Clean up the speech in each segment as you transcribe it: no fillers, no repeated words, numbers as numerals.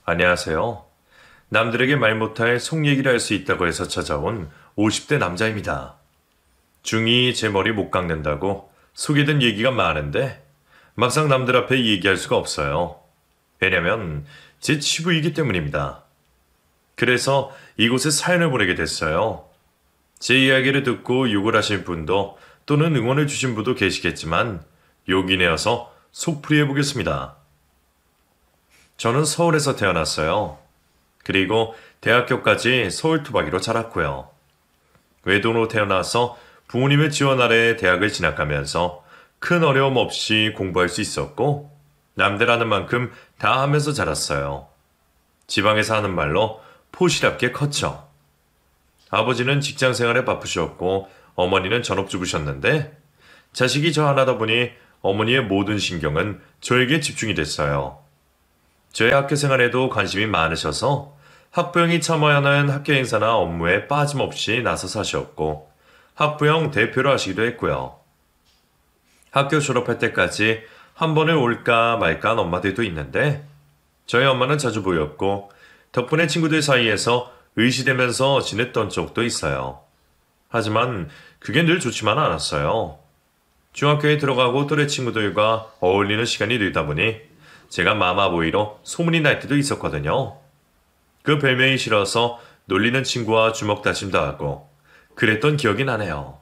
안녕하세요. 남들에게 말 못할 속 얘기를 할 수 있다고 해서 찾아온 50대 남자입니다. 중이 제 머리 못 깎는다고 속에 든 얘기가 많은데 막상 남들 앞에 얘기할 수가 없어요. 왜냐면 제 치부이기 때문입니다. 그래서 이곳에 사연을 보내게 됐어요. 제 이야기를 듣고 욕을 하신 분도 또는 응원해 주신 분도 계시겠지만 욕이 내어서 속풀이해 보겠습니다. 저는 서울에서 태어났어요. 그리고 대학교까지 서울 토박이로 자랐고요. 외동으로 태어나서 부모님의 지원 아래 대학을 진학하면서 큰 어려움 없이 공부할 수 있었고 남들 하는 만큼 다 하면서 자랐어요. 지방에서 하는 말로 포시랍게 컸죠. 아버지는 직장 생활에 바쁘셨고 어머니는 전업주부셨는데 자식이 저 하나다 보니 어머니의 모든 신경은 저에게 집중이 됐어요. 저의 학교 생활에도 관심이 많으셔서 학부형이 참아야 하는 학교 행사나 업무에 빠짐없이 나서서 하셨고 학부형 대표로 하시기도 했고요. 학교 졸업할 때까지 한 번을 올까 말까 한 엄마들도 있는데 저희 엄마는 자주 보였고 덕분에 친구들 사이에서 의시되면서 지냈던 적도 있어요. 하지만 그게 늘 좋지만은 않았어요. 중학교에 들어가고 또래 친구들과 어울리는 시간이 늘다 보니 제가 마마보이로 소문이 날 때도 있었거든요. 그 별명이 싫어서 놀리는 친구와 주먹 다짐도 하고 그랬던 기억이 나네요.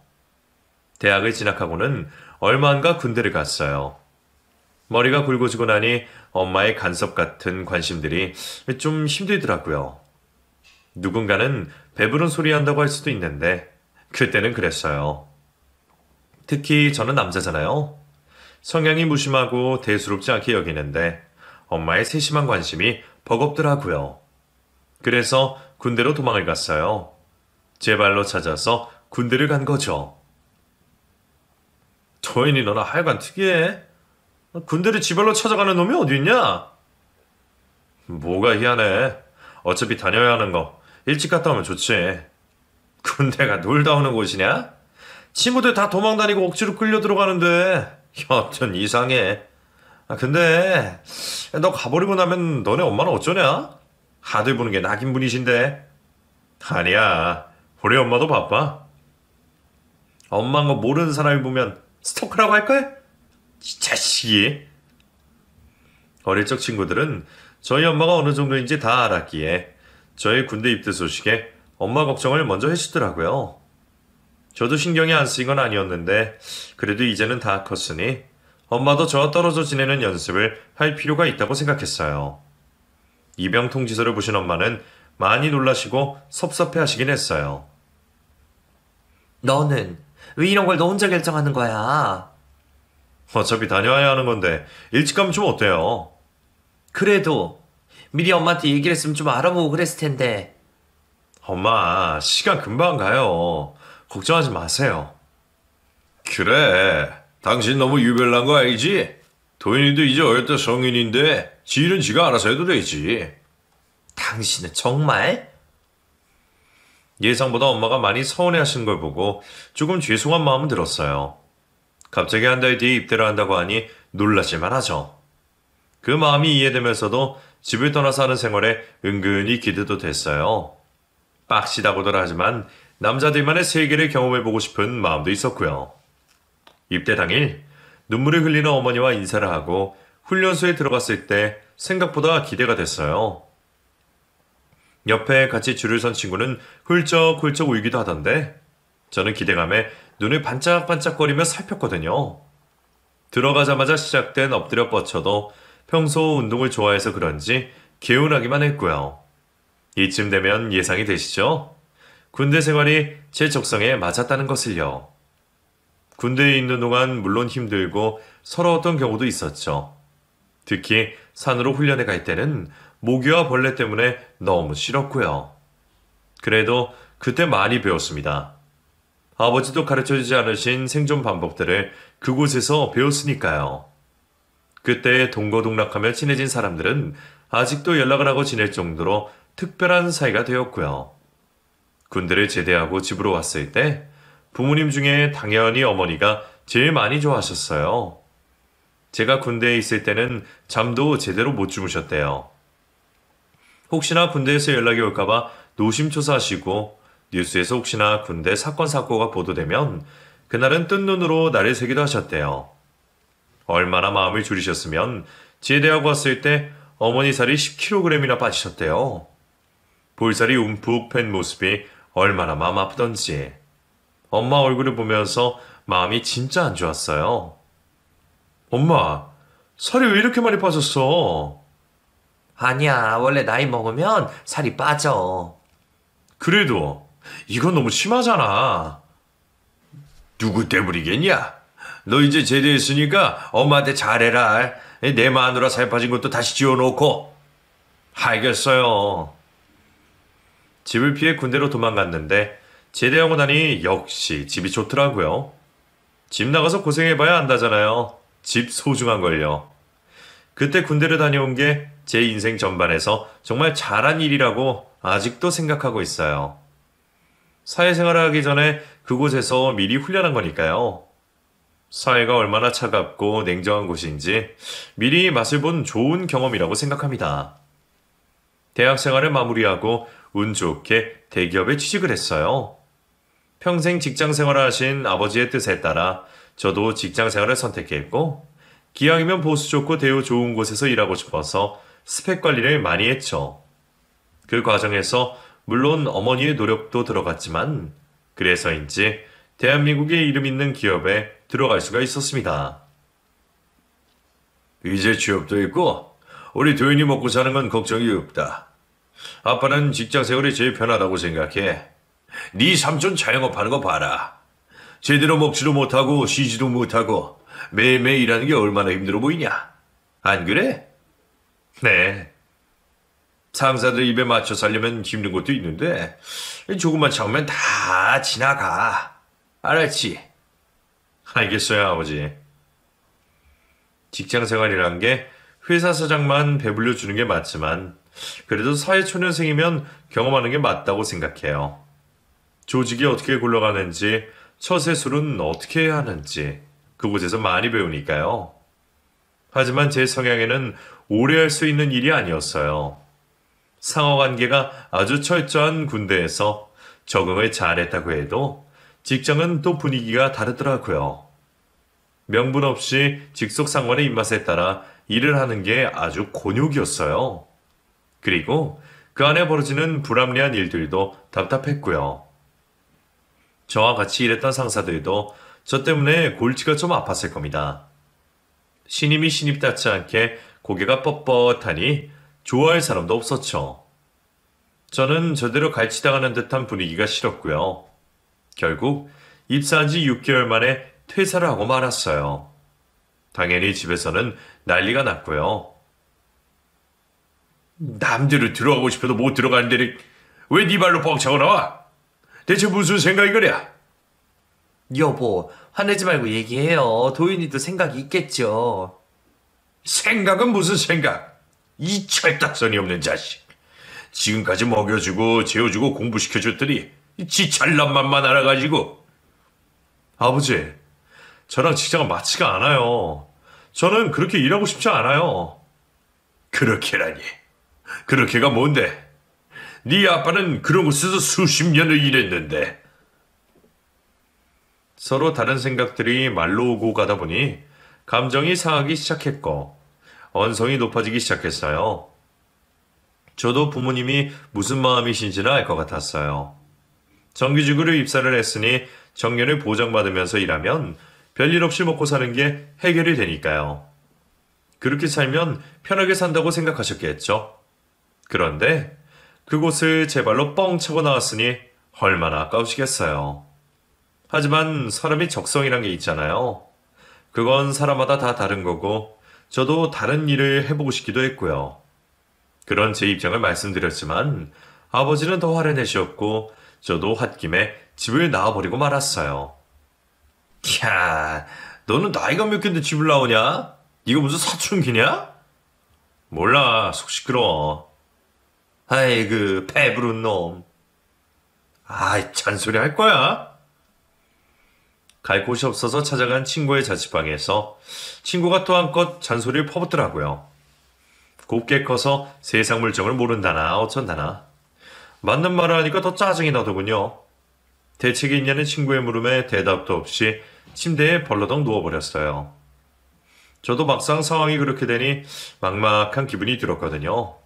대학을 진학하고는 얼마 안가 군대를 갔어요. 머리가 굵어지고 나니 엄마의 간섭 같은 관심들이 좀 힘들더라고요. 누군가는 배부른 소리 한다고 할 수도 있는데 그때는 그랬어요. 특히 저는 남자잖아요. 성향이 무심하고 대수롭지 않게 여기는데 엄마의 세심한 관심이 버겁더라고요. 그래서 군대로 도망을 갔어요. 제 발로 찾아서 군대를 간 거죠. 도인이 너나 하여간 특이해. 군대를 지발로 찾아가는 놈이 어디 있냐? 뭐가 희한해. 어차피 다녀야 하는 거 일찍 갔다 오면 좋지. 군대가 놀다 오는 곳이냐? 친구들 다 도망 다니고 억지로 끌려 들어가는데 여튼 이상해. 근데 너 가버리고 나면 너네 엄마는 어쩌냐? 아들 보는 게 낙인분이신데. 아니야. 우리 엄마도 바빠. 엄마인 거 모르는 사람이 보면 스토커라고 할 거야? 이 자식이. 어릴 적 친구들은 저희 엄마가 어느 정도인지 다 알았기에 저의 군대 입대 소식에 엄마 걱정을 먼저 해주더라고요. 저도 신경이 안 쓰인 건 아니었는데 그래도 이제는 다 컸으니 엄마도 저와 떨어져 지내는 연습을 할 필요가 있다고 생각했어요. 입영 통지서를 보신 엄마는 많이 놀라시고 섭섭해 하시긴 했어요. 너는 왜 이런 걸 너 혼자 결정하는 거야? 어차피 다녀와야 하는 건데 일찍 가면 좀 어때요? 그래도 미리 엄마한테 얘기를 했으면 좀 알아보고 그랬을 텐데. 엄마, 시간 금방 가요. 걱정하지 마세요. 그래, 당신 너무 유별난 거 알지? 도인이도 이제 어렸다 성인인데 지 일은 지가 알아서 해도 되지. 당신은 정말? 예상보다 엄마가 많이 서운해하시는 걸 보고 조금 죄송한 마음은 들었어요. 갑자기 한 달 뒤에 입대를 한다고 하니 놀라실만 하죠. 그 마음이 이해되면서도 집을 떠나서 하는 생활에 은근히 기대도 됐어요. 빡시다고들 하지만 남자들만의 세계를 경험해보고 싶은 마음도 있었고요. 입대 당일 눈물을 흘리는 어머니와 인사를 하고 훈련소에 들어갔을 때 생각보다 기대가 됐어요. 옆에 같이 줄을 선 친구는 훌쩍훌쩍 울기도 하던데 저는 기대감에 눈을 반짝반짝거리며 살폈거든요. 들어가자마자 시작된 엎드려 뻗쳐도 평소 운동을 좋아해서 그런지 개운하기만 했고요. 이쯤 되면 예상이 되시죠? 군대 생활이 제 적성에 맞았다는 것을요. 군대에 있는 동안 물론 힘들고 서러웠던 경우도 있었죠. 특히 산으로 훈련에 갈 때는 모기와 벌레 때문에 너무 싫었고요. 그래도 그때 많이 배웠습니다. 아버지도 가르쳐주지 않으신 생존 방법들을 그곳에서 배웠으니까요. 그때 동거동락하며 친해진 사람들은 아직도 연락을 하고 지낼 정도로 특별한 사이가 되었고요. 군대를 제대하고 집으로 왔을 때 부모님 중에 당연히 어머니가 제일 많이 좋아하셨어요. 제가 군대에 있을 때는 잠도 제대로 못 주무셨대요. 혹시나 군대에서 연락이 올까봐 노심초사하시고 뉴스에서 혹시나 군대 사건 사고가 보도되면 그날은 뜬 눈으로 나를 새기도 하셨대요. 얼마나 마음을 졸이셨으면 제대하고 왔을 때 어머니 살이 10kg이나 빠지셨대요. 볼살이 움푹 팬 모습이 얼마나 마음 아프던지. 엄마 얼굴을 보면서 마음이 진짜 안 좋았어요. 엄마, 살이 왜 이렇게 많이 빠졌어? 아니야, 원래 나이 먹으면 살이 빠져. 그래도 이건 너무 심하잖아. 누구 때문이겠냐? 너 이제 제대했으니까 엄마한테 잘해라. 내 마누라 살 빠진 것도 다시 지워놓고. 알겠어요. 집을 피해 군대로 도망갔는데 제대하고 나니 역시 집이 좋더라고요. 집 나가서 고생해봐야 안다잖아요. 집 소중한 걸요. 그때 군대를 다녀온 게 제 인생 전반에서 정말 잘한 일이라고 아직도 생각하고 있어요. 사회생활을 하기 전에 그곳에서 미리 훈련한 거니까요. 사회가 얼마나 차갑고 냉정한 곳인지 미리 맛을 본 좋은 경험이라고 생각합니다. 대학 생활을 마무리하고 운 좋게 대기업에 취직을 했어요. 평생 직장 생활을 하신 아버지의 뜻에 따라 저도 직장 생활을 선택했고, 기왕이면 보수 좋고 대우 좋은 곳에서 일하고 싶어서 스펙 관리를 많이 했죠. 그 과정에서 물론 어머니의 노력도 들어갔지만 그래서인지 대한민국의 이름 있는 기업에 들어갈 수가 있었습니다. 이제 취업도 있고 우리 도윤이 먹고 사는 건 걱정이 없다. 아빠는 직장 생활이 제일 편하다고 생각해. 네 삼촌 자영업하는 거 봐라. 제대로 먹지도 못하고 쉬지도 못하고 매일매일 일하는 게 얼마나 힘들어 보이냐. 안 그래? 네. 상사들 입에 맞춰 살려면 힘든 것도 있는데 조금만 참으면 다 지나가. 알았지? 알겠어요, 아버지. 직장 생활이란 게 회사 사장만 배불려 주는 게 맞지만 그래도 사회초년생이면 경험하는 게 맞다고 생각해요. 조직이 어떻게 굴러가는지, 처세술은 어떻게 해야 하는지 그곳에서 많이 배우니까요. 하지만 제 성향에는 오래 할 수 있는 일이 아니었어요. 상하관계가 아주 철저한 군대에서 적응을 잘했다고 해도 직장은 또 분위기가 다르더라고요. 명분 없이 직속 상관의 입맛에 따라 일을 하는 게 아주 곤욕이었어요. 그리고 그 안에 벌어지는 불합리한 일들도 답답했고요. 저와 같이 일했던 상사들도 저 때문에 골치가 좀 아팠을 겁니다. 신임이 신입답지 않게 고개가 뻣뻣하니 좋아할 사람도 없었죠. 저는 저대로 갈치당하는 듯한 분위기가 싫었고요. 결국 입사한 지 6개월 만에 퇴사를 하고 말았어요. 당연히 집에서는 난리가 났고요. 남들을 들어가고 싶어도 못 들어가는 데를 왜 네 발로 뻥차고 나와? 대체 무슨 생각이 그래? 여보, 화내지 말고 얘기해요. 도윤이도 생각이 있겠죠. 생각은 무슨 생각? 이 철딱선이 없는 자식. 지금까지 먹여주고 재워주고 공부시켜줬더니 지 잘난 맛만 알아가지고. 아버지, 저랑 직장은 맞지가 않아요. 저는 그렇게 일하고 싶지 않아요. 그렇게라니. 그렇게가 뭔데? 네 아빠는 그런 곳에서 수십 년을 일했는데. 서로 다른 생각들이 말로 오고 가다 보니 감정이 상하기 시작했고 언성이 높아지기 시작했어요. 저도 부모님이 무슨 마음이신지는 알 것 같았어요. 정규직으로 입사를 했으니 정년을 보장받으면서 일하면 별일 없이 먹고 사는 게 해결이 되니까요. 그렇게 살면 편하게 산다고 생각하셨겠죠. 그런데 그곳을 제 발로 뻥 차고 나왔으니 얼마나 아까우시겠어요. 하지만 사람이 적성이란 게 있잖아요. 그건 사람마다 다 다른 거고 저도 다른 일을 해보고 싶기도 했고요. 그런 제 입장을 말씀드렸지만 아버지는 더 화를 내셨고 저도 홧김에 집을 나와버리고 말았어요. 야, 너는 나이가 몇 갠데 집을 나오냐? 이거 무슨 사춘기냐? 몰라, 속 시끄러워. 아이고, 배부른 놈. 아이, 잔소리 할 거야? 갈 곳이 없어서 찾아간 친구의 자취방에서 친구가 또 한껏 잔소리를 퍼붓더라고요. 곱게 커서 세상 물정을 모른다나 어쩐다나. 맞는 말을 하니까 더 짜증이 나더군요. 대책이 있냐는 친구의 물음에 대답도 없이 침대에 벌러덩 누워버렸어요. 저도 막상 상황이 그렇게 되니 막막한 기분이 들었거든요.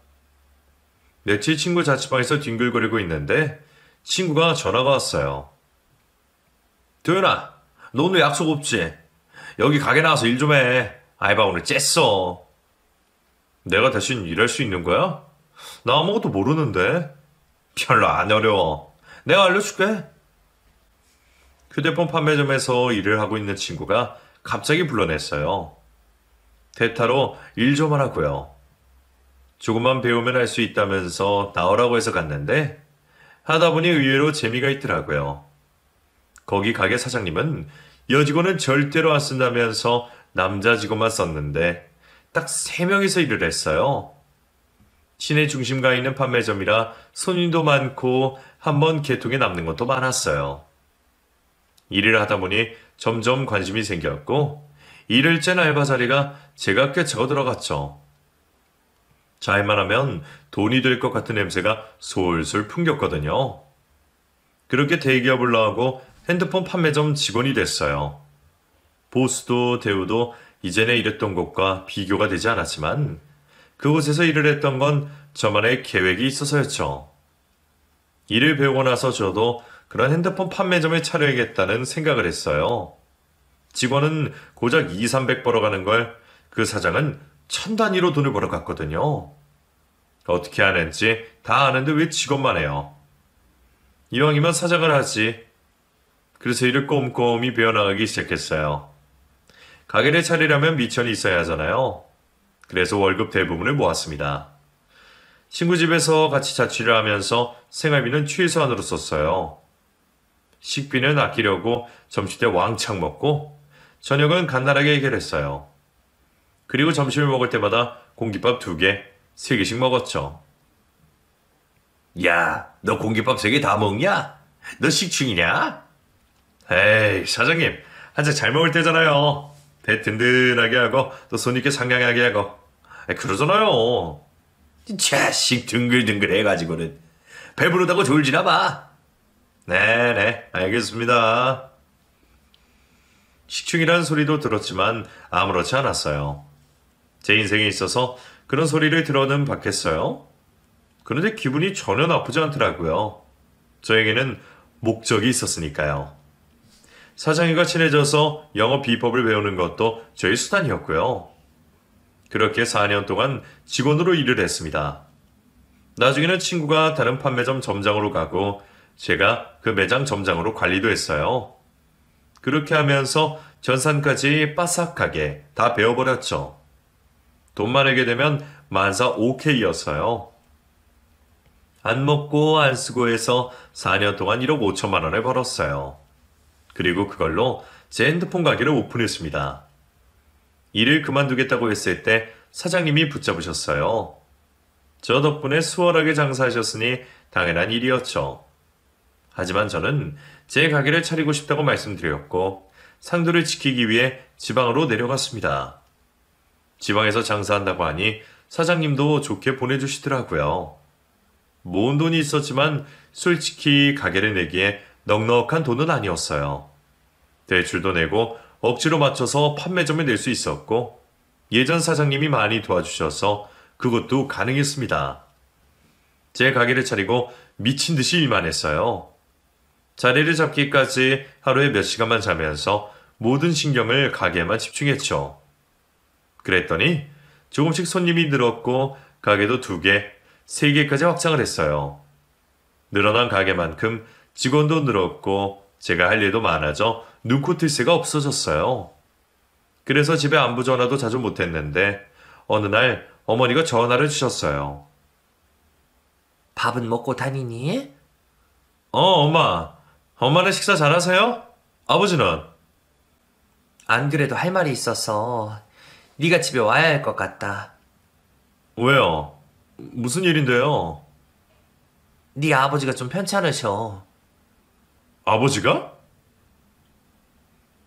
며칠 친구 자취방에서 뒹굴거리고 있는데 친구가 전화가 왔어요. 도현아, 너 오늘 약속 없지? 여기 가게 나와서 일 좀 해. 알바 오늘 쬐어. 내가 대신 일할 수 있는 거야? 나 아무것도 모르는데. 별로 안 어려워. 내가 알려줄게. 휴대폰 판매점에서 일을 하고 있는 친구가 갑자기 불러냈어요. 대타로 일 좀 하라고요. 조금만 배우면 할 수 있다면서 나오라고 해서 갔는데 하다 보니 의외로 재미가 있더라고요. 거기 가게 사장님은 여직원은 절대로 안 쓴다면서 남자 직원만 썼는데 딱 3명이서 일을 했어요. 시내 중심가에 있는 판매점이라 손님도 많고 한번 개통에 남는 것도 많았어요. 일을 하다 보니 점점 관심이 생겼고 일을 짠 알바 자리가 제가 꽤 적어 들어갔죠. 잘만 하면 돈이 될 것 같은 냄새가 솔솔 풍겼거든요. 그렇게 대기업을 나오고 핸드폰 판매점 직원이 됐어요. 보수도 대우도 이전에 일했던 곳과 비교가 되지 않았지만 그곳에서 일을 했던 건 저만의 계획이 있어서였죠. 일을 배우고 나서 저도 그런 핸드폰 판매점에 차려야겠다는 생각을 했어요. 직원은 고작 2, 300 벌어가는 걸 그 사장은 1000 단위로 돈을 벌어갔거든요. 어떻게 하는지 다 아는데 왜 직원만 해요? 이왕이면 사장을 하지. 그래서 일을 꼼꼼히 배워나가기 시작했어요. 가게를 차리려면 미천이 있어야 하잖아요. 그래서 월급 대부분을 모았습니다. 친구 집에서 같이 자취를 하면서 생활비는 최소한으로 썼어요. 식비는 아끼려고 점심 때 왕창 먹고 저녁은 간단하게 해결했어요. 그리고 점심을 먹을 때마다 공깃밥 2개, 3개씩 먹었죠. 야, 너 공깃밥 3개 다 먹냐? 너 식충이냐? 에이, 사장님, 한잔 잘 먹을 때잖아요. 배 든든하게 하고 또 손님께 상냥하게 하고. 그러잖아요. 자식 둥글둥글 해가지고는 배부르다고 졸지나 봐. 네네, 알겠습니다. 식충이란 소리도 들었지만 아무렇지 않았어요. 제 인생에 있어서 그런 소리를 들어는 봤겠어요? 그런데 기분이 전혀 나쁘지 않더라고요. 저에게는 목적이 있었으니까요. 사장님과 친해져서 영업 비법을 배우는 것도 저의 수단이었고요. 그렇게 4년 동안 직원으로 일을 했습니다. 나중에는 친구가 다른 판매점 점장으로 가고 제가 그 매장 점장으로 관리도 했어요. 그렇게 하면서 전산까지 빠삭하게 다 배워버렸죠. 돈만 내게 되면 만사 오케이였어요. 안 먹고 안 쓰고 해서 4년 동안 1억 5천만 원을 벌었어요. 그리고 그걸로 제 핸드폰 가게를 오픈했습니다. 일을 그만두겠다고 했을 때 사장님이 붙잡으셨어요. 저 덕분에 수월하게 장사하셨으니 당연한 일이었죠. 하지만 저는 제 가게를 차리고 싶다고 말씀드렸고 상도를 지키기 위해 지방으로 내려갔습니다. 지방에서 장사한다고 하니 사장님도 좋게 보내주시더라고요. 모은 돈이 있었지만 솔직히 가게를 내기에 넉넉한 돈은 아니었어요. 대출도 내고 억지로 맞춰서 판매점에 낼 수 있었고 예전 사장님이 많이 도와주셔서 그것도 가능했습니다. 제 가게를 차리고 미친 듯이 일만 했어요. 자리를 잡기까지 하루에 몇 시간만 자면서 모든 신경을 가게에만 집중했죠. 그랬더니 조금씩 손님이 늘었고 가게도 2개, 3개까지 확장을 했어요. 늘어난 가게만큼 직원도 늘었고 제가 할 일도 많아져 눈코 뜰 새가 없어졌어요. 그래서 집에 안부 전화도 자주 못했는데 어느 날 어머니가 전화를 주셨어요. 밥은 먹고 다니니? 엄마. 엄마는 식사 잘하세요? 아버지는? 안 그래도 할 말이 있어서 네가 집에 와야 할 것 같다. 왜요? 무슨 일인데요? 네 아버지가 좀 편찮으셔. 아버지가?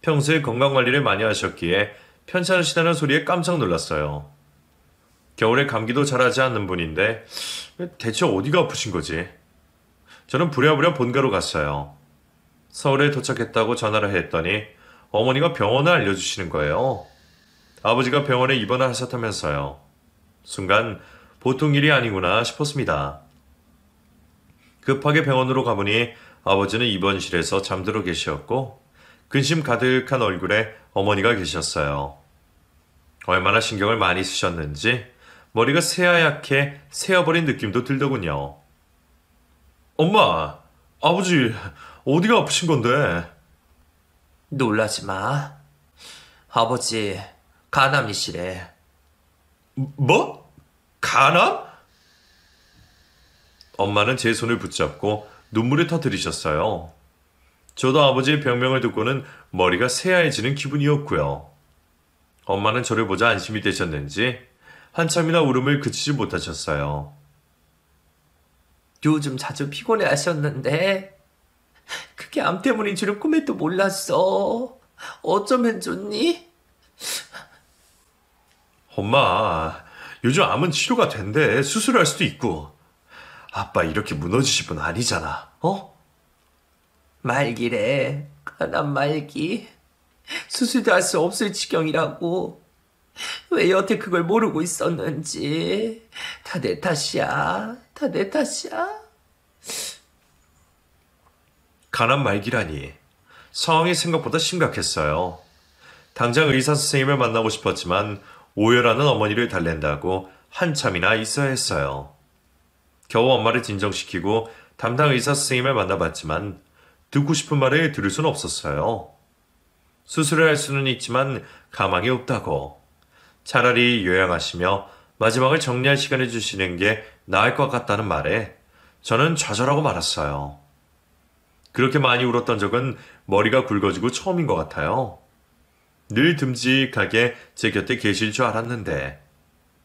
평소에 건강관리를 많이 하셨기에 편찮으시다는 소리에 깜짝 놀랐어요. 겨울에 감기도 잘하지 않는 분인데 대체 어디가 아프신 거지? 저는 부랴부랴 본가로 갔어요. 서울에 도착했다고 전화를 했더니 어머니가 병원을 알려주시는 거예요. 아버지가 병원에 입원을 하셨다면서요. 순간 보통 일이 아니구나 싶었습니다. 급하게 병원으로 가보니 아버지는 입원실에서 잠들어 계셨고 근심 가득한 얼굴에 어머니가 계셨어요. 얼마나 신경을 많이 쓰셨는지 머리가 새하얗게 새어버린 느낌도 들더군요. 엄마, 아버지 어디가 아프신 건데? 놀라지 마. 아버지, 간암이시래. 뭐? 간암? 엄마는 제 손을 붙잡고 눈물을 터뜨리셨어요. 저도 아버지의 병명을 듣고는 머리가 새하얘지는 기분이었고요. 엄마는 저를 보자 안심이 되셨는지 한참이나 울음을 그치지 못하셨어요. 요즘 자주 피곤해 하셨는데 그게 암 때문인 줄은 꿈에도 몰랐어. 어쩌면 좋니? 엄마, 요즘 암은 치료가 된대. 수술할 수도 있고. 아빠 이렇게 무너지실 분 아니잖아. 어? 말기래. 간암 말기. 수술도 할 수 없을 지경이라고. 왜 여태 그걸 모르고 있었는지. 다 내 탓이야. 다 내 탓이야. 간암 말기라니. 상황이 생각보다 심각했어요. 당장 의사 선생님을 만나고 싶었지만 오열하는 어머니를 달랜다고 한참이나 있어야 했어요. 겨우 엄마를 진정시키고 담당 의사 선생님을 만나봤지만 듣고 싶은 말을 들을 수는 없었어요. 수술을 할 수는 있지만 가망이 없다고. 차라리 요양하시며 마지막을 정리할 시간을 주시는 게 나을 것 같다는 말에 저는 좌절하고 말았어요. 그렇게 많이 울었던 적은 머리가 굵어지고 처음인 것 같아요. 늘 듬직하게 제 곁에 계실 줄 알았는데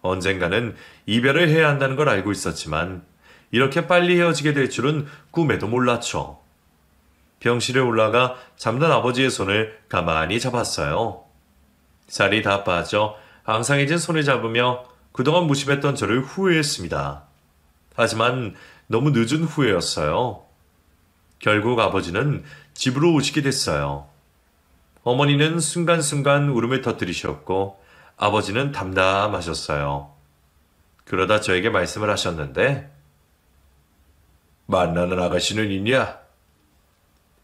언젠가는 이별을 해야 한다는 걸 알고 있었지만 이렇게 빨리 헤어지게 될 줄은 꿈에도 몰랐죠. 병실에 올라가 잠든 아버지의 손을 가만히 잡았어요. 살이 다 빠져 앙상해진 손을 잡으며 그동안 무심했던 저를 후회했습니다. 하지만 너무 늦은 후회였어요. 결국 아버지는 집으로 오시게 됐어요. 어머니는 순간순간 울음을 터뜨리셨고 아버지는 담담하셨어요. 그러다 저에게 말씀을 하셨는데 만나는 아가씨는 있냐?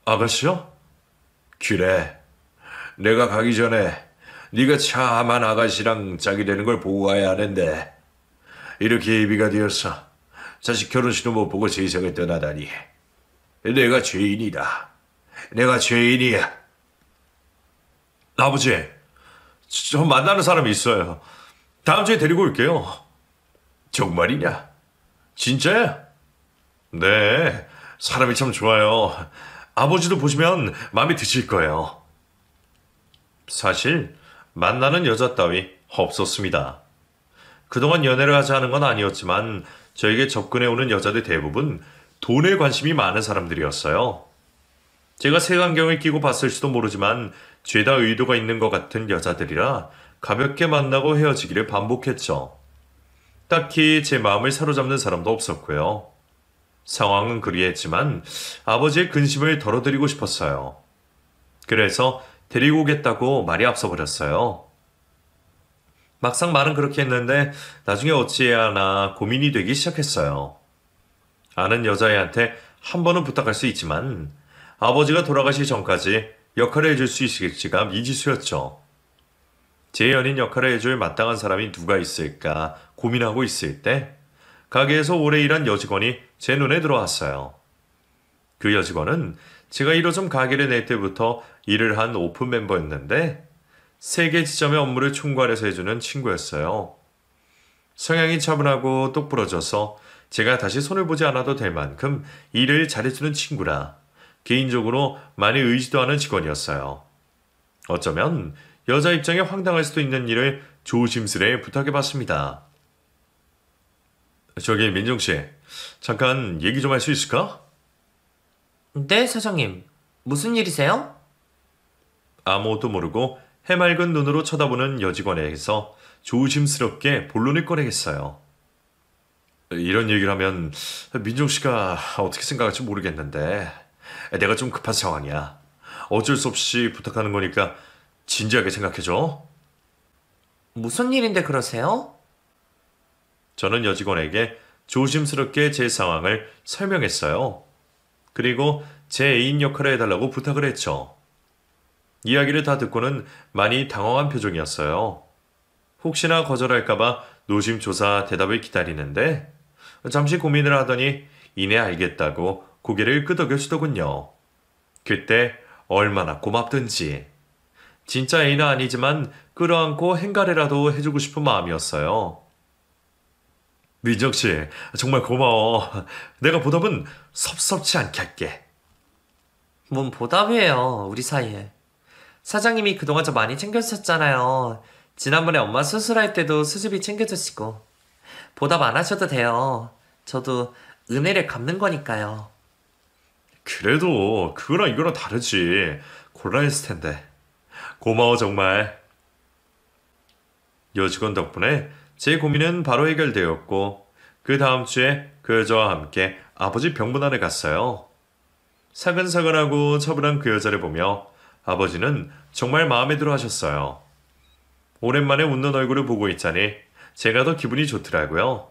아가씨요? 그래. 내가 가기 전에 네가 참한 아가씨랑 짝이 되는 걸 보고 가야 하는데 이렇게 예비가 되어서 자식 결혼식도 못 보고 세상을 떠나다니. 내가 죄인이다. 내가 죄인이야. 아버지, 저 만나는 사람이 있어요. 다음 주에 데리고 올게요. 정말이냐? 진짜야? 네, 사람이 참 좋아요. 아버지도 보시면 마음에 드실 거예요. 사실 만나는 여자 따위 없었습니다. 그동안 연애를 하자 하는 건 아니었지만 저에게 접근해오는 여자들 대부분 돈에 관심이 많은 사람들이었어요. 제가 색안경을 끼고 봤을지도 모르지만 죄다 의도가 있는 것 같은 여자들이라 가볍게 만나고 헤어지기를 반복했죠. 딱히 제 마음을 사로잡는 사람도 없었고요. 상황은 그리했지만 아버지의 근심을 덜어드리고 싶었어요. 그래서 데리고 오겠다고 말이 앞서버렸어요. 막상 말은 그렇게 했는데 나중에 어찌해야 하나 고민이 되기 시작했어요. 아는 여자애한테 한 번은 부탁할 수 있지만 아버지가 돌아가시 전까지 역할을 해줄 수 있을지가 미지수였죠. 제 연인 역할을 해줄 마땅한 사람이 누가 있을까 고민하고 있을 때 가게에서 오래 일한 여직원이 제 눈에 들어왔어요. 그 여직원은 제가 1호점 가게를 낼 때부터 일을 한 오픈 멤버였는데 3개 지점의 업무를 총괄해서 해주는 친구였어요. 성향이 차분하고 똑부러져서 제가 다시 손을 보지 않아도 될 만큼 일을 잘해주는 친구라 개인적으로 많이 의지도 하는 직원이었어요. 어쩌면 여자 입장에 황당할 수도 있는 일을 조심스레 부탁해봤습니다. 저기 민정씨, 잠깐 얘기 좀 할 수 있을까? 네, 사장님. 무슨 일이세요? 아무것도 모르고 해맑은 눈으로 쳐다보는 여직원에게서 조심스럽게 본론을 꺼내겠어요. 이런 얘기를 하면 민정 씨가 어떻게 생각할지 모르겠는데 내가 좀 급한 상황이야. 어쩔 수 없이 부탁하는 거니까 진지하게 생각해줘. 무슨 일인데 그러세요? 저는 여직원에게 조심스럽게 제 상황을 설명했어요. 그리고 제 애인 역할을 해달라고 부탁을 했죠. 이야기를 다 듣고는 많이 당황한 표정이었어요. 혹시나 거절할까봐 노심초사 대답을 기다리는데 잠시 고민을 하더니 이내 알겠다고 고개를 끄덕여주더군요. 그때 얼마나 고맙든지. 진짜 애인은 아니지만 끌어안고 행가래라도 해주고 싶은 마음이었어요. 민정씨, 정말 고마워. 내가 보답은 섭섭치 않게 할게. 뭔 보답이에요, 우리 사이에. 사장님이 그동안 저 많이 챙겨주셨잖아요. 지난번에 엄마 수술할 때도 수술비 챙겨주시고. 보답 안 하셔도 돼요. 저도 은혜를 갚는 거니까요. 그래도 그거랑 이거랑 다르지. 곤란했을 텐데. 고마워 정말. 여직원 덕분에 제 고민은 바로 해결되었고 그 다음 주에 그 여자와 함께 아버지 병문안에 갔어요. 사근사근하고 처분한 그 여자를 보며 아버지는 정말 마음에 들어 하셨어요. 오랜만에 웃는 얼굴을 보고 있자니 제가 더 기분이 좋더라고요.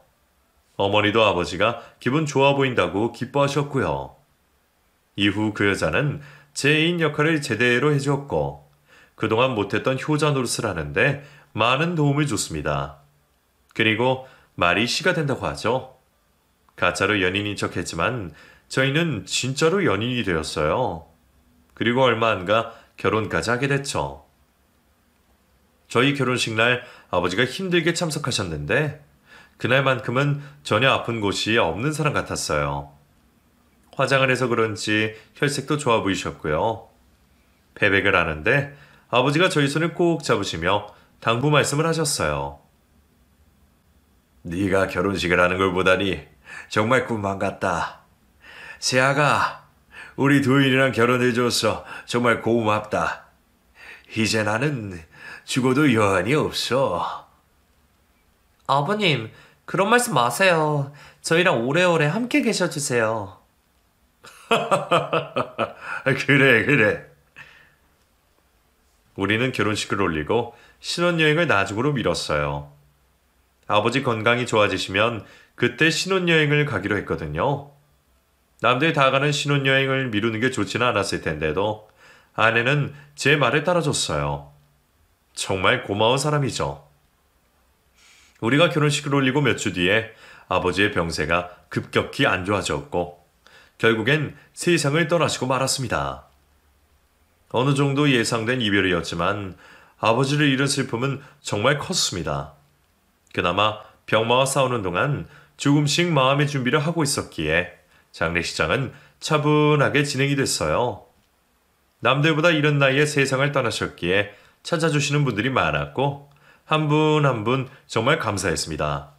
어머니도 아버지가 기분 좋아 보인다고 기뻐하셨고요. 이후 그 여자는 제 애인 역할을 제대로 해주었고 그동안 못했던 효자 노릇을 하는데 많은 도움을 줬습니다. 그리고 말이 시가 된다고 하죠. 가짜로 연인인 척했지만 저희는 진짜로 연인이 되었어요. 그리고 얼마 안 가 결혼까지 하게 됐죠. 저희 결혼식 날 아버지가 힘들게 참석하셨는데 그날만큼은 전혀 아픈 곳이 없는 사람 같았어요. 화장을 해서 그런지 혈색도 좋아 보이셨고요. 배백을 하는데 아버지가 저희 손을 꼭 잡으시며 당부 말씀을 하셨어요. 네가 결혼식을 하는 걸 보다니 정말 꿈만 같다. 세아가 우리 도인이랑 결혼해줘서 정말 고맙다. 이제 나는 죽어도 여한이 없어. 아버님, 그런 말씀 마세요. 저희랑 오래오래 함께 계셔주세요. 그래, 그래. 우리는 결혼식을 올리고 신혼여행을 나중으로 미뤘어요. 아버지 건강이 좋아지시면 그때 신혼여행을 가기로 했거든요. 남들 다 가는 신혼여행을 미루는 게 좋지는 않았을 텐데도 아내는 제 말을 따라줬어요. 정말 고마운 사람이죠. 우리가 결혼식을 올리고 몇 주 뒤에 아버지의 병세가 급격히 안 좋아졌고 결국엔 세상을 떠나시고 말았습니다. 어느 정도 예상된 이별이었지만 아버지를 잃은 슬픔은 정말 컸습니다. 그나마 병마와 싸우는 동안 조금씩 마음의 준비를 하고 있었기에 장례식장은 차분하게 진행이 됐어요. 남들보다 이른 나이에 세상을 떠나셨기에 찾아주시는 분들이 많았고 한 분 한 분 정말 감사했습니다.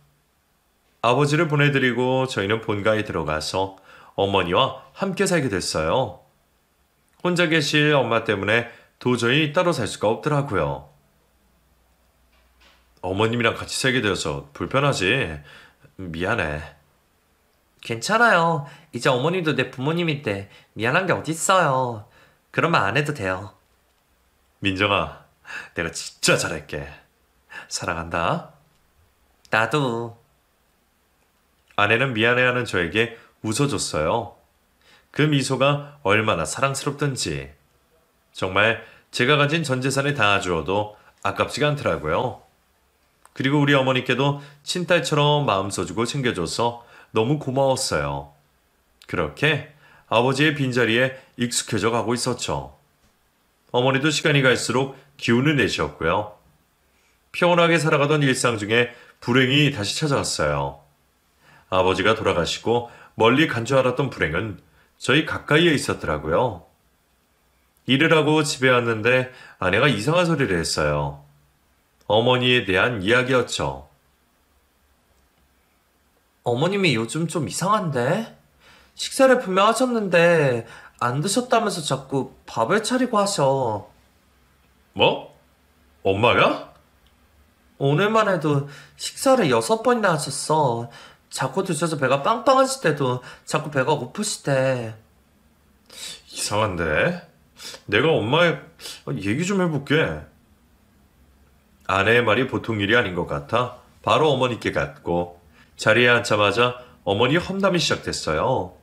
아버지를 보내드리고 저희는 본가에 들어가서 어머니와 함께 살게 됐어요. 혼자 계실 엄마 때문에 도저히 따로 살 수가 없더라고요. 어머님이랑 같이 살게 되어서 불편하지. 미안해. 괜찮아요. 이제 어머니도 내 부모님인데 미안한 게 어딨어요. 그런 말 안 해도 돼요. 민정아, 내가 진짜 잘할게. 사랑한다. 나도. 아내는 미안해하는 저에게 웃어줬어요. 그 미소가 얼마나 사랑스럽던지. 정말 제가 가진 전 재산을 다 주어도 아깝지가 않더라고요. 그리고 우리 어머니께도 친딸처럼 마음 써주고 챙겨줘서 너무 고마웠어요. 그렇게 아버지의 빈자리에 익숙해져 가고 있었죠. 어머니도 시간이 갈수록 기운을 내셨고요. 평온하게 살아가던 일상 중에 불행이 다시 찾아왔어요. 아버지가 돌아가시고 멀리 간 줄 알았던 불행은 저희 가까이에 있었더라고요. 일을 하고 집에 왔는데 아내가 이상한 소리를 했어요. 어머니에 대한 이야기였죠. 어머님이 요즘 좀 이상한데? 식사를 분명 하셨는데 안 드셨다면서 자꾸 밥을 차리고 하셔. 뭐? 엄마가? 오늘만 해도 식사를 6번이나 하셨어. 자꾸 드셔서 배가 빵빵하실 때도 자꾸 배가 고프시대. 이상한데? 내가 엄마에 얘기 좀 해볼게. 아내의 말이 보통 일이 아닌 것 같아 바로 어머니께 갔고 자리에 앉자마자 어머니 험담이 시작됐어요.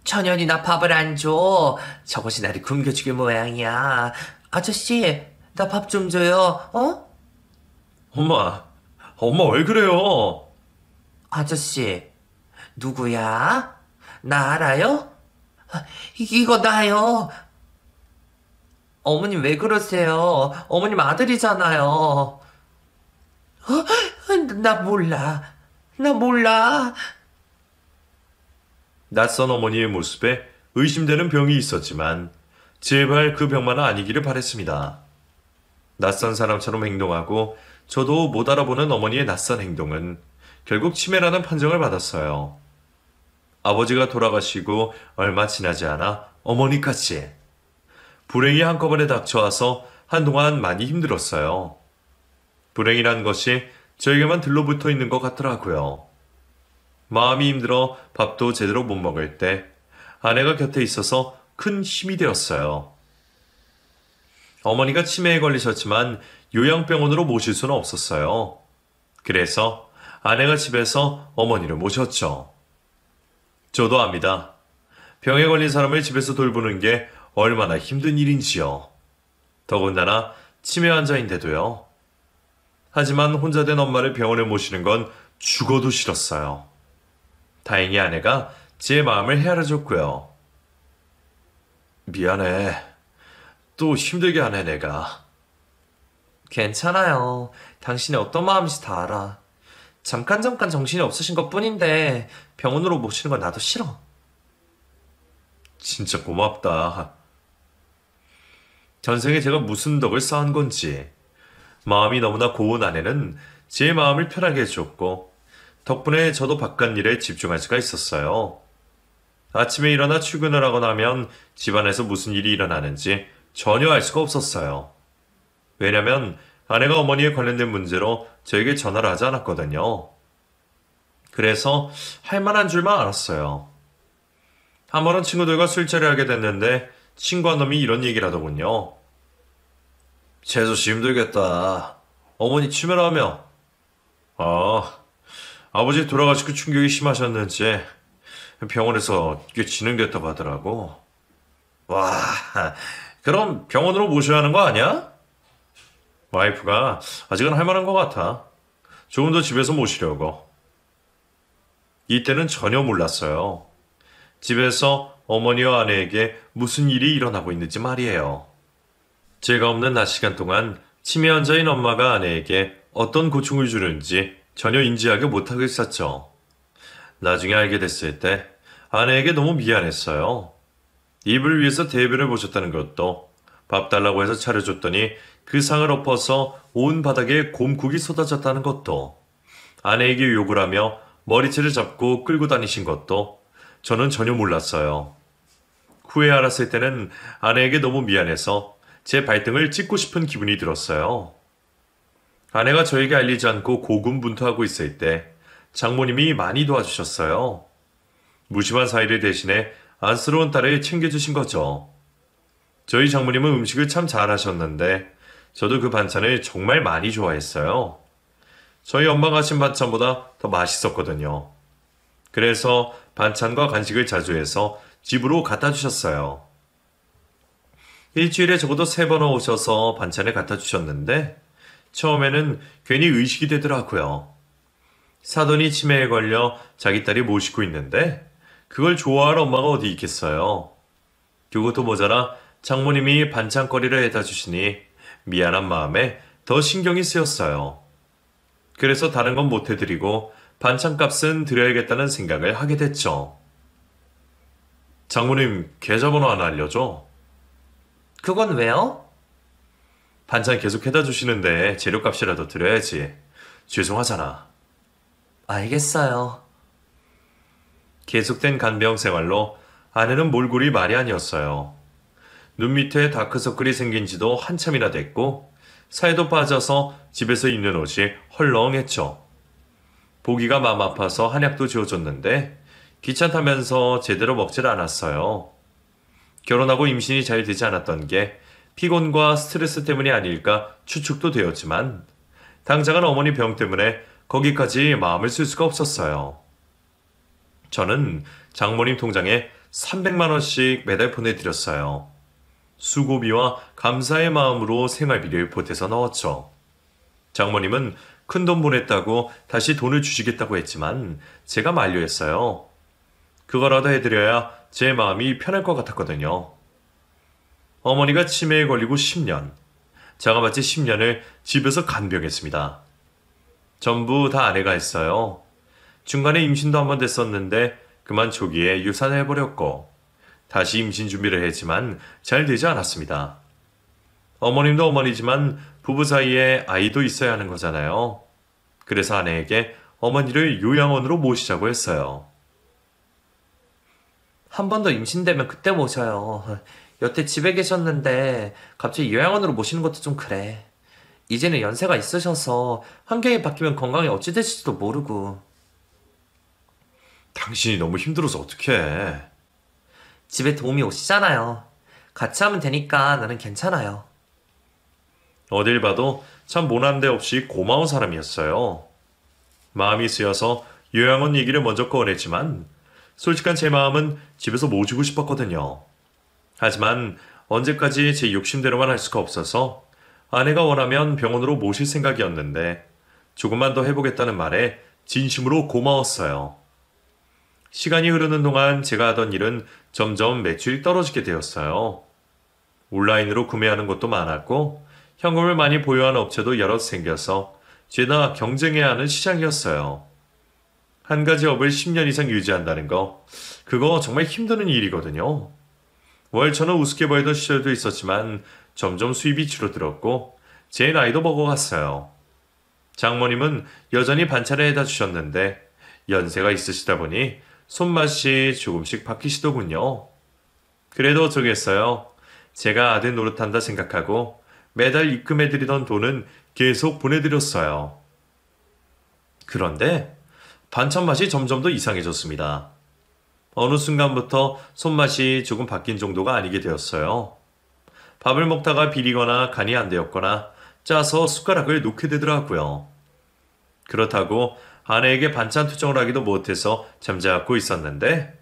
천연이 나 밥을 안 줘. 저것이 나를 굶겨죽일 모양이야. 아저씨, 나 밥 좀 줘요. 어? 엄마 왜 그래요? 아저씨, 누구야? 나 알아요? 이거 나요. 어머님 왜 그러세요? 어머님 아들이잖아요. 나 몰라. 나 몰라. 낯선 어머니의 모습에 의심되는 병이 있었지만 제발 그 병만은 아니기를 바랬습니다. 낯선 사람처럼 행동하고 저도 못 알아보는 어머니의 낯선 행동은 결국 치매라는 판정을 받았어요. 아버지가 돌아가시고 얼마 지나지 않아 어머니까지. 불행이 한꺼번에 닥쳐와서 한동안 많이 힘들었어요. 불행이란 것이 저에게만 들러붙어 있는 것 같더라고요. 마음이 힘들어 밥도 제대로 못 먹을 때 아내가 곁에 있어서 큰 힘이 되었어요. 어머니가 치매에 걸리셨지만 요양병원으로 모실 수는 없었어요. 그래서 아내가 집에서 어머니를 모셨죠. 저도 압니다. 병에 걸린 사람을 집에서 돌보는 게 얼마나 힘든 일인지요. 더군다나 치매 환자인데도요. 하지만 혼자 된 엄마를 병원에 모시는 건 죽어도 싫었어요. 다행히 아내가 제 마음을 헤아려줬고요. 미안해. 또 힘들게 하네 내가. 괜찮아요. 당신이 어떤 마음인지 다 알아. 잠깐 정신이 없으신 것 뿐인데 병원으로 모시는 건 나도 싫어. 진짜 고맙다. 전생에 제가 무슨 덕을 쌓은 건지. 마음이 너무나 고운 아내는 제 마음을 편하게 해줬고 덕분에 저도 바깥일에 집중할 수가 있었어요. 아침에 일어나 출근을 하고 나면 집안에서 무슨 일이 일어나는지 전혀 알 수가 없었어요. 왜냐면 아내가 어머니에 관련된 문제로 저에게 전화를 하지 않았거든요. 그래서 할 만한 줄만 알았어요. 한 번은 친구들과 술자리 하게 됐는데 친구 한 놈이 이런 얘기를 하더군요. 재수씨 힘들겠다. 어머니 치매라며. 아버지 돌아가시고 충격이 심하셨는지 병원에서 꽤 진행됐다고 하더라고. 와, 그럼 병원으로 모셔야 하는 거 아니야? 와이프가 아직은 할 만한 것 같아. 조금 더 집에서 모시려고. 이때는 전혀 몰랐어요. 집에서 어머니와 아내에게 무슨 일이 일어나고 있는지 말이에요. 제가 없는 낮 시간 동안 치매 환자인 엄마가 아내에게 어떤 고충을 주는지 전혀 인지하게 못하고 있었죠. 나중에 알게 됐을 때 아내에게 너무 미안했어요. 입을 위해서 대변을 보셨다는 것도 밥 달라고 해서 차려줬더니 그 상을 엎어서 온 바닥에 곰국이 쏟아졌다는 것도 아내에게 욕을 하며 머리채를 잡고 끌고 다니신 것도 저는 전혀 몰랐어요. 후에 알았을 때는 아내에게 너무 미안해서 제 발등을 찢고 싶은 기분이 들었어요. 아내가 저에게 알리지 않고 고군분투하고 있을 때 장모님이 많이 도와주셨어요. 무심한 사이를 대신해 안쓰러운 딸을 챙겨주신 거죠. 저희 장모님은 음식을 참 잘하셨는데 저도 그 반찬을 정말 많이 좋아했어요. 저희 엄마가 하신 반찬보다 더 맛있었거든요. 그래서 반찬과 간식을 자주 해서 집으로 갖다 주셨어요. 일주일에 적어도 3번 오셔서 반찬을 갖다 주셨는데 처음에는 괜히 의식이 되더라고요. 사돈이 치매에 걸려 자기 딸이 모시고 있는데 그걸 좋아할 엄마가 어디 있겠어요. 그것도 모자라 장모님이 반찬거리를 해다 주시니 미안한 마음에 더 신경이 쓰였어요. 그래서 다른 건 못 해드리고 반찬값은 드려야겠다는 생각을 하게 됐죠. 장모님 계좌번호 하나 알려줘. 그건 왜요? 반찬 계속 해다 주시는데 재료값이라도 드려야지. 죄송하잖아. 알겠어요. 계속된 간병 생활로 아내는 몰골이 말이 아니었어요. 눈 밑에 다크서클이 생긴 지도 한참이나 됐고 살도 빠져서 집에서 입는 옷이 헐렁했죠. 보기가 마음 아파서 한약도 지어줬는데 귀찮다면서 제대로 먹질 않았어요. 결혼하고 임신이 잘 되지 않았던 게 피곤과 스트레스 때문이 아닐까 추측도 되었지만 당장은 어머니 병 때문에 거기까지 마음을 쓸 수가 없었어요. 저는 장모님 통장에 300만 원씩 매달 보내드렸어요. 수고비와 감사의 마음으로 생활비를 보태서 넣었죠. 장모님은 큰돈 보냈다고 다시 돈을 주시겠다고 했지만 제가 만류했어요. 그거라도 해드려야 제 마음이 편할 것 같았거든요. 어머니가 치매에 걸리고 10년, 자가마치 10년을 집에서 간병했습니다. 전부 다 아내가 했어요. 중간에 임신도 한 번 됐었는데 그만 초기에 유산을 해버렸고 다시 임신 준비를 했지만 잘 되지 않았습니다. 어머님도 어머니지만 부부 사이에 아이도 있어야 하는 거잖아요. 그래서 아내에게 어머니를 요양원으로 모시자고 했어요. 한 번 더 임신되면 그때 모셔요. 여태 집에 계셨는데 갑자기 요양원으로 모시는 것도 좀 그래. 이제는 연세가 있으셔서 환경이 바뀌면 건강이 어찌 되실지도 모르고. 당신이 너무 힘들어서 어떡해. 집에 도움이 오시잖아요. 같이 하면 되니까 나는 괜찮아요. 어딜 봐도 참 모난데 없이 고마운 사람이었어요. 마음이 쓰여서 요양원 얘기를 먼저 꺼냈지만 솔직한 제 마음은 집에서 모시고 싶었거든요. 하지만 언제까지 제 욕심대로만 할 수가 없어서 아내가 원하면 병원으로 모실 생각이었는데 조금만 더 해보겠다는 말에 진심으로 고마웠어요. 시간이 흐르는 동안 제가 하던 일은 점점 매출이 떨어지게 되었어요. 온라인으로 구매하는 곳도 많았고 현금을 많이 보유한 업체도 여럿 생겨서 죄다 경쟁해야 하는 시장이었어요. 한 가지 업을 10년 이상 유지한다는 거, 그거 정말 힘드는 일이거든요. 월천은 우습게 보이던 시절도 있었지만 점점 수입이 줄어들었고 제 나이도 먹어갔어요. 장모님은 여전히 반찬을 해다 주셨는데 연세가 있으시다 보니 손맛이 조금씩 바뀌시더군요. 그래도 어쩌겠어요. 제가 아들 노릇한다 생각하고 매달 입금해드리던 돈은 계속 보내드렸어요. 그런데 반찬 맛이 점점 더 이상해졌습니다. 어느 순간부터 손맛이 조금 바뀐 정도가 아니게 되었어요. 밥을 먹다가 비리거나 간이 안 되었거나 짜서 숟가락을 놓게 되더라고요. 그렇다고 아내에게 반찬 투정을 하기도 못해서 잠자코 있었는데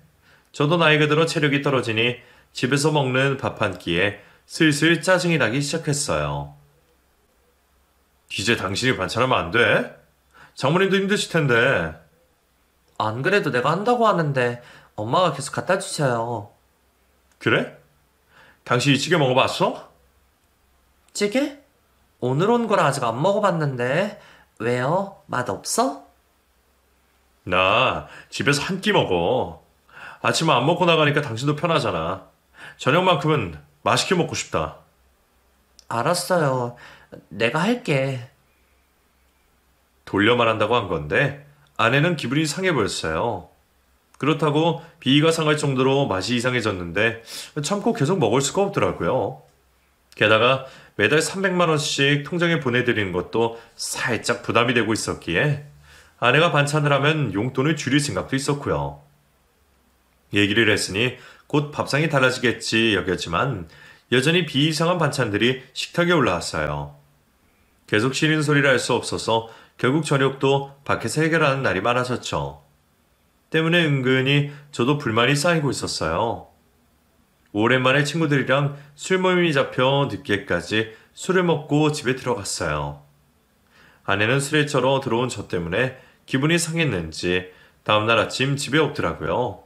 저도 나이가 들어 체력이 떨어지니 집에서 먹는 밥 한 끼에 슬슬 짜증이 나기 시작했어요. 이제 당신이 반찬하면 안 돼? 장모님도 힘드실 텐데. 안 그래도 내가 한다고 하는데 엄마가 계속 갖다 주셔요. 그래? 당신이 찌개 먹어봤어? 찌개? 오늘 온 거라 아직 안 먹어봤는데. 왜요? 맛 없어? 나 집에서 한 끼 먹어. 아침 안 먹고 나가니까 당신도 편하잖아. 저녁만큼은 맛있게 먹고 싶다. 알았어요. 내가 할게. 돌려 말한다고 한 건데 아내는 기분이 상해 보였어요. 그렇다고 비위가 상할 정도로 맛이 이상해졌는데 참고 계속 먹을 수가 없더라고요. 게다가 매달 300만 원씩 통장에 보내드리는 것도 살짝 부담이 되고 있었기에 아내가 반찬을 하면 용돈을 줄일 생각도 있었고요. 얘기를 했으니 곧 밥상이 달라지겠지 여겼지만 여전히 비이상한 반찬들이 식탁에 올라왔어요. 계속 싫은 소리를 할 수 없어서 결국 저녁도 밖에서 해결하는 날이 많아졌죠. 때문에 은근히 저도 불만이 쌓이고 있었어요. 오랜만에 친구들이랑 술 모임이 잡혀 늦게까지 술을 먹고 집에 들어갔어요. 아내는 술에 쩔어 들어온 저 때문에 기분이 상했는지 다음날 아침 집에 없더라고요.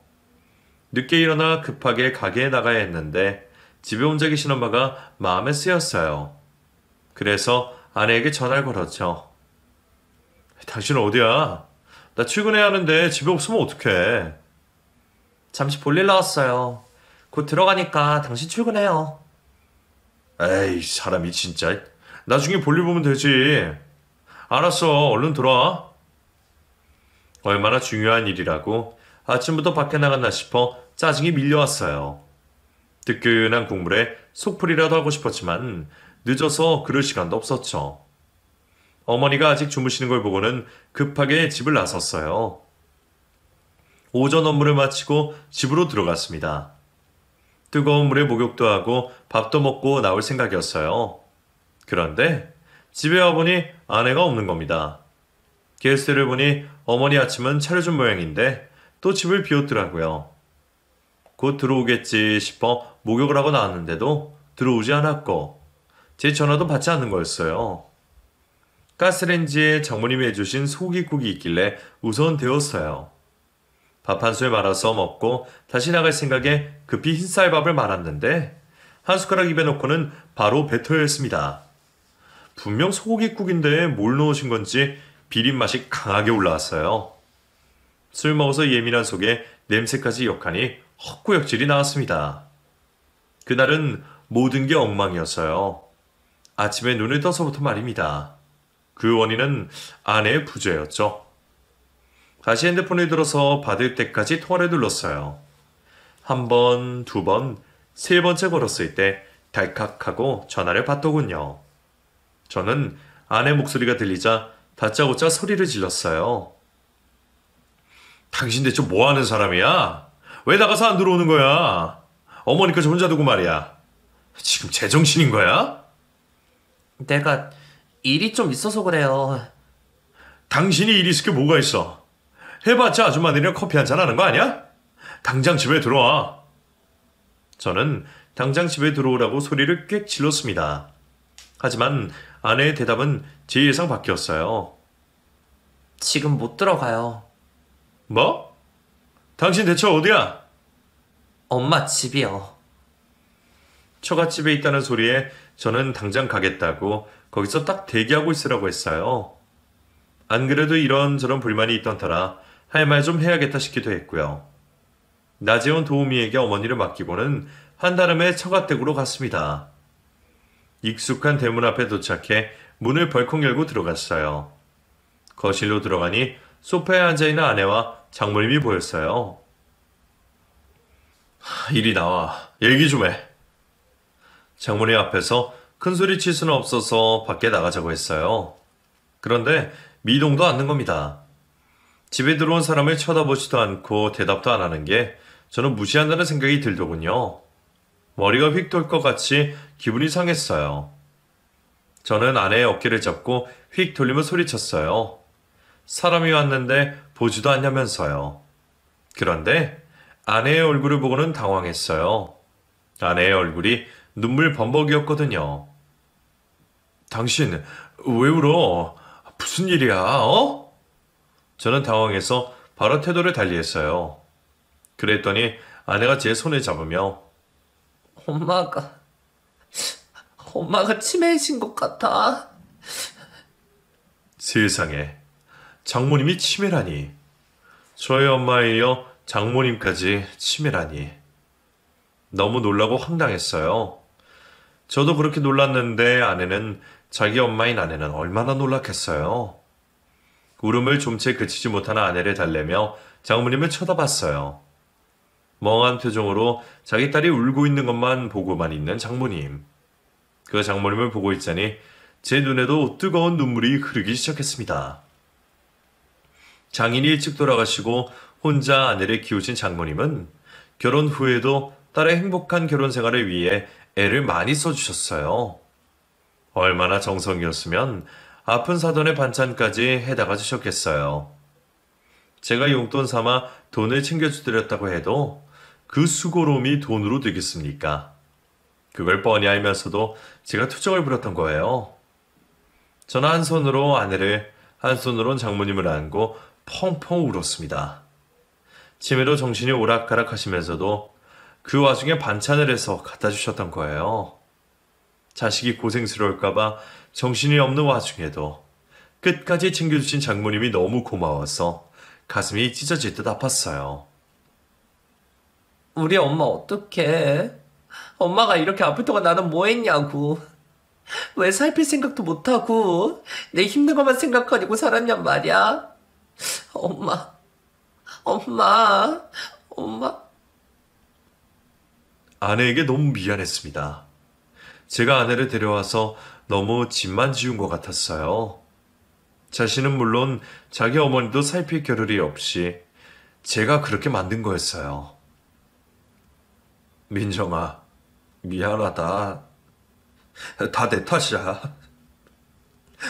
늦게 일어나 급하게 가게에 나가야 했는데 집에 혼자 계신 엄마가 마음에 쓰였어요. 그래서 아내에게 전화를 걸었죠. 당신은 어디야? 나 출근해야 하는데 집에 없으면 어떡해? 잠시 볼일 나왔어요. 곧 들어가니까 당신 출근해요. 에이, 사람이 진짜. 나중에 볼일 보면 되지. 알았어, 얼른 들어와. 얼마나 중요한 일이라고 아침부터 밖에 나갔나 싶어 짜증이 밀려왔어요. 뜨끈한 국물에 속풀이라도 하고 싶었지만 늦어서 그럴 시간도 없었죠. 어머니가 아직 주무시는 걸 보고는 급하게 집을 나섰어요. 오전 업무를 마치고 집으로 들어갔습니다. 뜨거운 물에 목욕도 하고 밥도 먹고 나올 생각이었어요. 그런데 집에 와보니 아내가 없는 겁니다. 게스트를 보니 어머니 아침은 차려준 모양인데 또 집을 비웠더라고요. 곧 들어오겠지 싶어 목욕을 하고 나왔는데도 들어오지 않았고 제 전화도 받지 않는 거였어요. 가스레인지에 장모님이 해주신 소고기국이 있길래 우선 데웠어요. 밥 한 술 말아서 먹고 다시 나갈 생각에 급히 흰쌀밥을 말았는데 한 숟가락 입에 넣고는 바로 뱉어야했습니다. 분명 소고기국인데 뭘 넣으신 건지 비린 맛이 강하게 올라왔어요. 술 먹어서 예민한 속에 냄새까지 역하니 헛구역질이 나왔습니다. 그날은 모든 게 엉망이었어요. 아침에 눈을 떠서부터 말입니다. 그 원인은 아내의 부재였죠. 다시 핸드폰을 들어서 받을 때까지 통화를 눌렀어요. 한 번, 두 번, 세 번째 걸었을 때 달칵하고 전화를 받더군요. 저는 아내 목소리가 들리자 다짜고짜 소리를 질렀어요. 당신 대체 뭐 하는 사람이야? 왜 나가서 안 들어오는 거야? 어머니까지 혼자 두고 말이야. 지금 제정신인 거야? 내가 일이 좀 있어서 그래요. 당신이 일 있을 게 뭐가 있어? 해봤자 아줌마들이랑 커피 한잔 하는 거 아니야? 당장 집에 들어와. 저는 당장 집에 들어오라고 소리를 꽥 질렀습니다. 하지만 아내의 대답은 제 예상 밖이었어요. 지금 못 들어가요. 뭐? 당신 대체 어디야? 엄마 집이요. 처갓집에 있다는 소리에 저는 당장 가겠다고 거기서 딱 대기하고 있으라고 했어요. 안 그래도 이런저런 불만이 있던 터라 할 말 좀 해야겠다 싶기도 했고요. 낮에 온 도우미에게 어머니를 맡기고는 한달음에 처갓댁으로 갔습니다. 익숙한 대문 앞에 도착해 문을 벌컥 열고 들어갔어요. 거실로 들어가니 소파에 앉아있는 아내와 장모님이 보였어요. 이리 나와. 얘기 좀 해. 장모님 앞에서 큰소리 칠 수는 없어서 밖에 나가자고 했어요. 그런데 미동도 않는 겁니다. 집에 들어온 사람을 쳐다보지도 않고 대답도 안 하는 게 저는 무시한다는 생각이 들더군요. 머리가 휙 돌 것 같이 기분이 상했어요. 저는 아내의 어깨를 잡고 휙 돌리며 소리쳤어요. 사람이 왔는데 보지도 않냐면서요. 그런데 아내의 얼굴을 보고는 당황했어요. 아내의 얼굴이 눈물 범벅이었거든요. 당신 왜 울어? 무슨 일이야? 어? 저는 당황해서 바로 태도를 달리했어요. 그랬더니 아내가 제 손을 잡으며 엄마가 치매이신 것 같아. 세상에 장모님이 치매라니. 저의 엄마에 이어 장모님까지 치매라니. 너무 놀라고 황당했어요. 저도 그렇게 놀랐는데 아내는 자기 엄마인 아내는 얼마나 놀랐겠어요. 울음을 좀 채 그치지 못하는 아내를 달래며 장모님을 쳐다봤어요. 멍한 표정으로 자기 딸이 울고 있는 것만 보고만 있는 장모님. 그 장모님을 보고 있자니 제 눈에도 뜨거운 눈물이 흐르기 시작했습니다. 장인이 일찍 돌아가시고 혼자 아내를 키우신 장모님은 결혼 후에도 딸의 행복한 결혼 생활을 위해 애를 많이 써주셨어요. 얼마나 정성이었으면 아픈 사돈의 반찬까지 해다가 주셨겠어요. 제가 용돈 삼아 돈을 챙겨주드렸다고 해도 그 수고로움이 돈으로 되겠습니까? 그걸 뻔히 알면서도 제가 투정을 부렸던 거예요. 저는 한 손으로 아내를, 한 손으론 장모님을 안고 펑펑 울었습니다. 치매로 정신이 오락가락 하시면서도 그 와중에 반찬을 해서 갖다 주셨던 거예요. 자식이 고생스러울까봐 정신이 없는 와중에도 끝까지 챙겨주신 장모님이 너무 고마워서 가슴이 찢어질 듯 아팠어요. 우리 엄마 어떡해? 엄마가 이렇게 아플 동안 나는 뭐 했냐고. 왜 살필 생각도 못하고 내 힘든 것만 생각하고 살았냔 말이야. 엄마. 아내에게 너무 미안했습니다. 제가 아내를 데려와서 너무 집만 지운 것 같았어요. 자신은 물론 자기 어머니도 살필 겨를이 없이 제가 그렇게 만든 거였어요. 민정아, 미안하다. 다 내 탓이야.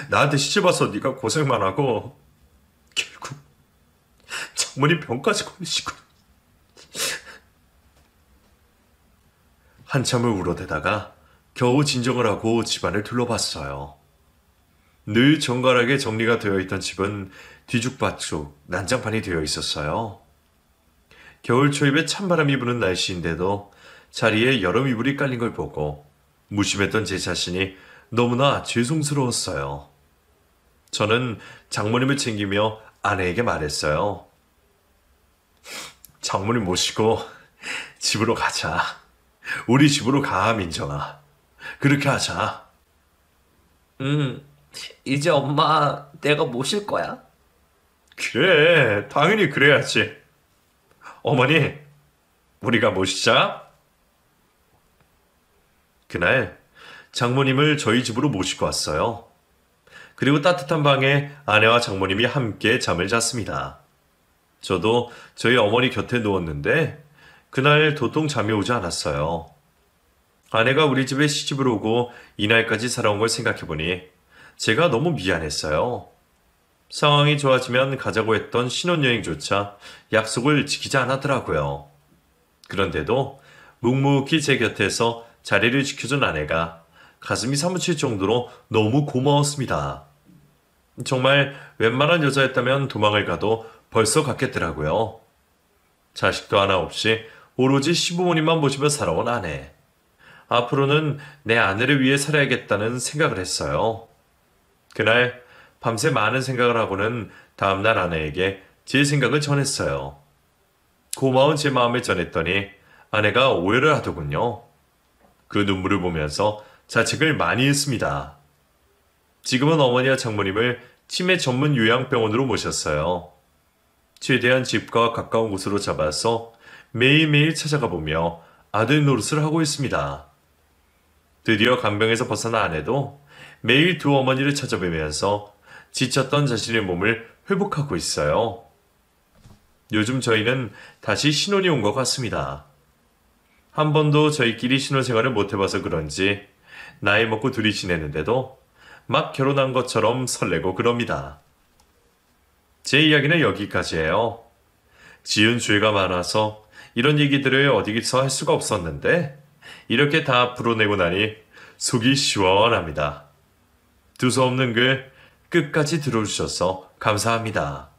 나한테 시집와서 네가 고생만 하고 결국 장모님 병까지 걸리시고. 한참을 울어대다가 겨우 진정을 하고 집안을 둘러봤어요. 늘 정갈하게 정리가 되어 있던 집은 뒤죽박죽 난장판이 되어 있었어요. 겨울 초입에 찬바람이 부는 날씨인데도 자리에 여름 이불이 깔린 걸 보고 무심했던 제 자신이 너무나 죄송스러웠어요. 저는 장모님을 챙기며 아내에게 말했어요. 장모님 모시고 집으로 가자. 우리 집으로 가, 민정아. 그렇게 하자. 이제 엄마 내가 모실 거야. 그래, 당연히 그래야지. 어머니, 우리가 모시자. 그날 장모님을 저희 집으로 모시고 왔어요. 그리고 따뜻한 방에 아내와 장모님이 함께 잠을 잤습니다. 저도 저희 어머니 곁에 누웠는데 그날 도통 잠이 오지 않았어요. 아내가 우리 집에 시집을 오고 이날까지 살아온 걸 생각해보니 제가 너무 미안했어요. 상황이 좋아지면 가자고 했던 신혼여행조차 약속을 지키지 않았더라고요. 그런데도 묵묵히 제 곁에서 자리를 지켜준 아내가 가슴이 사무칠 정도로 너무 고마웠습니다. 정말 웬만한 여자였다면 도망을 가도 벌써 갔겠더라고요. 자식도 하나 없이 오로지 시부모님만 모시며 살아온 아내. 앞으로는 내 아내를 위해 살아야겠다는 생각을 했어요. 그날 밤새 많은 생각을 하고는 다음날 아내에게 제 생각을 전했어요. 고마운 제 마음을 전했더니 아내가 오해를 하더군요. 그 눈물을 보면서 자책을 많이 했습니다. 지금은 어머니와 장모님을 치매 전문 요양병원으로 모셨어요. 최대한 집과 가까운 곳으로 잡아서 매일매일 찾아가 보며 아들 노릇을 하고 있습니다. 드디어 간병에서 벗어난 아내도 매일 두 어머니를 찾아뵈면서 지쳤던 자신의 몸을 회복하고 있어요. 요즘 저희는 다시 신혼이 온 것 같습니다. 한 번도 저희끼리 신혼생활을 못 해봐서 그런지 나이 먹고 둘이 지내는데도 막 결혼한 것처럼 설레고 그럽니다. 제 이야기는 여기까지예요. 지은 죄가 많아서 이런 얘기들을 어디서 할 수가 없었는데 이렇게 다 풀어내고 나니 속이 시원합니다. 두서없는 글 끝까지 들어주셔서 감사합니다.